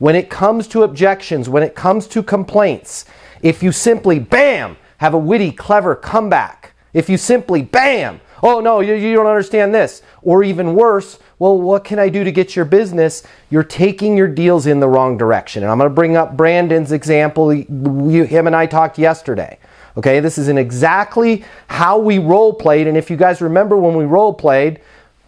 When it comes to objections, when it comes to complaints, if you simply, bam, have a witty, clever comeback, if you simply, bam, oh no, you don't understand this, or even worse, well, what can I do to get your business? You're taking your deals in the wrong direction. And I'm going to bring up Brandon's example. Him and I talked yesterday. Okay, this is exactly how we role played. And if you guys remember when we role played,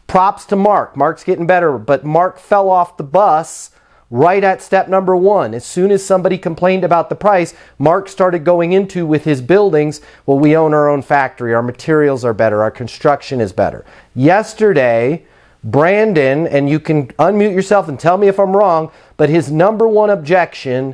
props to Mark. Mark's getting better, but Mark fell off the bus right at step number 1. As soon as somebody complained about the price, Mark started going into with his buildings, well, we own our own factory, our materials are better, our construction is better. Yesterday, Brandon, and you can unmute yourself and tell me if I'm wrong, but his number 1 objection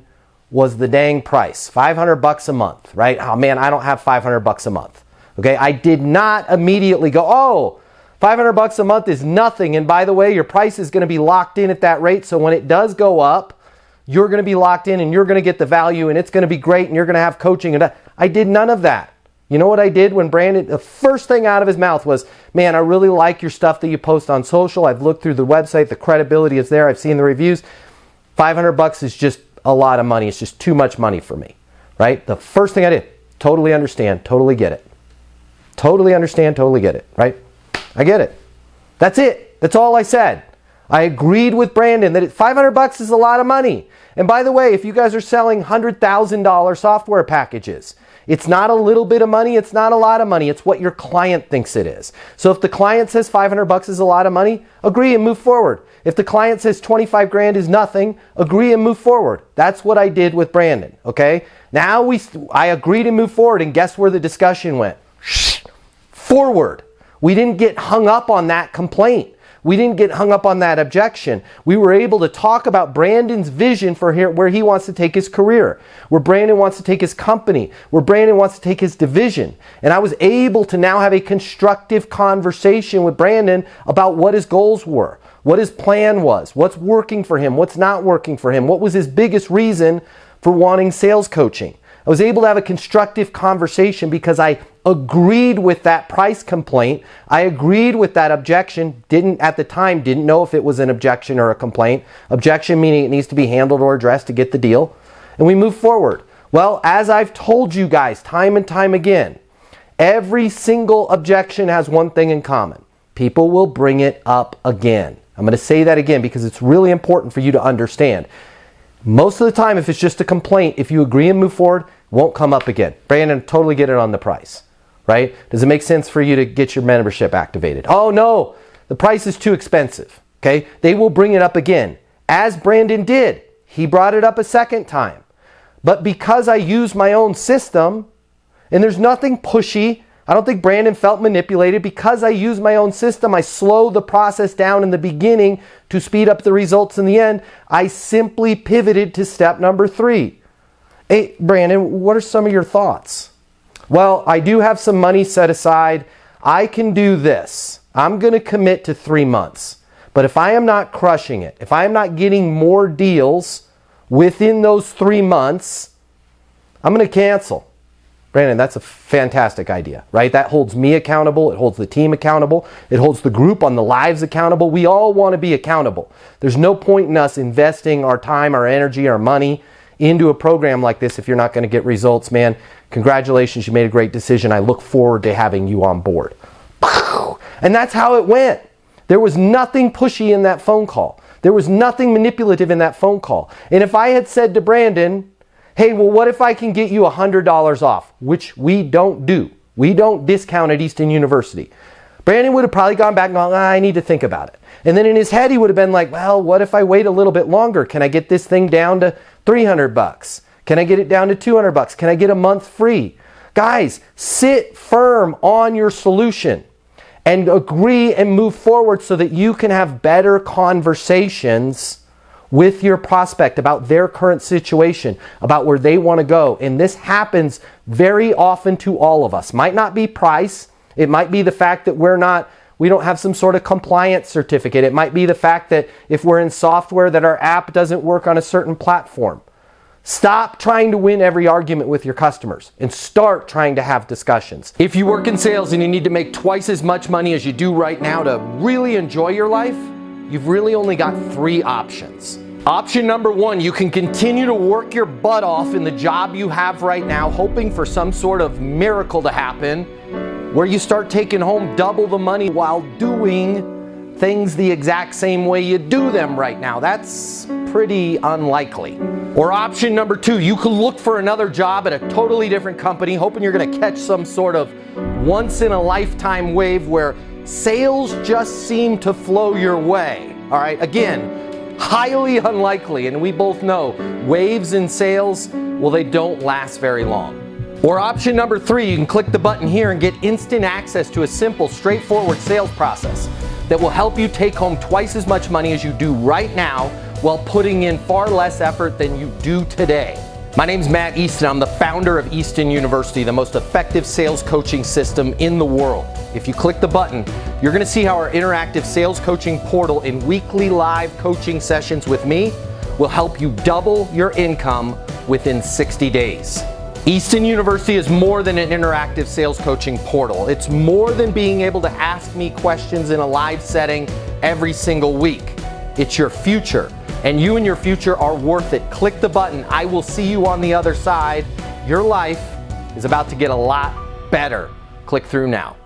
was the dang price, $500 a month, right? Oh man, I don't have $500 a month. Okay, I did not immediately go, oh, $500 a month is nothing. And by the way, your price is going to be locked in at that rate. So when it does go up, you're going to be locked in and you're going to get the value and it's going to be great and you're going to have coaching. And I did none of that. You know what I did when Brandon, the first thing out of his mouth was, man, I really like your stuff that you post on social. I've looked through the website. The credibility is there. I've seen the reviews. $500 is just a lot of money. It's just too much money for me, right? The first thing I did, totally understand, totally get it. Totally understand, totally get it, right? I get it. That's it. That's all I said. I agreed with Brandon that $500 is a lot of money. And by the way, if you guys are selling $100,000 software packages, it's not a little bit of money. It's not a lot of money. It's what your client thinks it is. So if the client says $500 is a lot of money, agree and move forward. If the client says 25 grand is nothing, agree and move forward. That's what I did with Brandon. Okay. Now I agreed and moved forward, and guess where the discussion went? Forward. We didn't get hung up on that complaint. We didn't get hung up on that objection. We were able to talk about Brandon's vision for where he wants to take his career, where Brandon wants to take his company, where Brandon wants to take his division. And I was able to now have a constructive conversation with Brandon about what his goals were, what his plan was, what's working for him, what's not working for him, what was his biggest reason for wanting sales coaching. I was able to have a constructive conversation because I agreed with that price complaint. I agreed with that objection. At the time, didn't know if it was an objection or a complaint. Objection meaning it needs to be handled or addressed to get the deal. And we move forward. Well, as I've told you guys time and time again, every single objection has one thing in common. People will bring it up again. I'm going to say that again because it's really important for you to understand. Most of the time, if it's just a complaint, if you agree and move forward, it won't come up again. Brandon, totally get it on the price, right? Does it make sense for you to get your membership activated? Oh no, the price is too expensive, okay? They will bring it up again, as Brandon did. He brought it up a second time. But because I use my own system, and there's nothing pushy, I don't think Brandon felt manipulated. Because I use my own system, I slow the process down in the beginning to speed up the results in the end. I simply pivoted to step number 3. Hey, Brandon, what are some of your thoughts? Well, I do have some money set aside. I can do this. I'm going to commit to 3 months. But if I am not crushing it, if I am not getting more deals within those 3 months, I'm going to cancel. Brandon, that's a fantastic idea, right? That holds me accountable. It holds the team accountable. It holds the group on the lives accountable. We all want to be accountable. There's no point in us investing our time, our energy, our money into a program like this if you're not going to get results, man. Congratulations, you made a great decision. I look forward to having you on board. And that's how it went. There was nothing pushy in that phone call. There was nothing manipulative in that phone call. And if I had said to Brandon, hey, well, what if I can get you $100 off? Which we don't do. We don't discount at Easton University. Brandon would have probably gone back and gone, I need to think about it. And then in his head, he would have been like, well, what if I wait a little bit longer? Can I get this thing down to $300? Can I get it down to $200? Can I get a month free? Guys, sit firm on your solution and agree and move forward so that you can have better conversations with your prospect about their current situation, about where they want to go. And this happens very often to all of us. Might not be price. It might be the fact that we don't have some sort of compliance certificate. It might be the fact that if we're in software that our app doesn't work on a certain platform. Stop trying to win every argument with your customers and start trying to have discussions. If you work in sales and you need to make twice as much money as you do right now to really enjoy your life, you've really only got 3 options. Option number one, you can continue to work your butt off in the job you have right now, hoping for some sort of miracle to happen where you start taking home double the money while doing things the exact same way you do them right now. That's pretty unlikely. Or option number two, you could look for another job at a totally different company, hoping you're going to catch some sort of once-in-a-lifetime wave where sales just seem to flow your way. All right, again, highly unlikely, and we both know waves in sales, well, they don't last very long. Or option number three, you can click the button here and get instant access to a simple, straightforward sales process that will help you take home twice as much money as you do right now while putting in far less effort than you do today. My name's Matt Easton. I'm the founder of Easton University, the most effective sales coaching system in the world. If you click the button, you're going to see how our interactive sales coaching portal and weekly live coaching sessions with me will help you double your income within 60 days. Easton University is more than an interactive sales coaching portal. It's more than being able to ask me questions in a live setting every single week. It's your future, and you and your future are worth it. Click the button. I will see you on the other side. Your life is about to get a lot better. Click through now.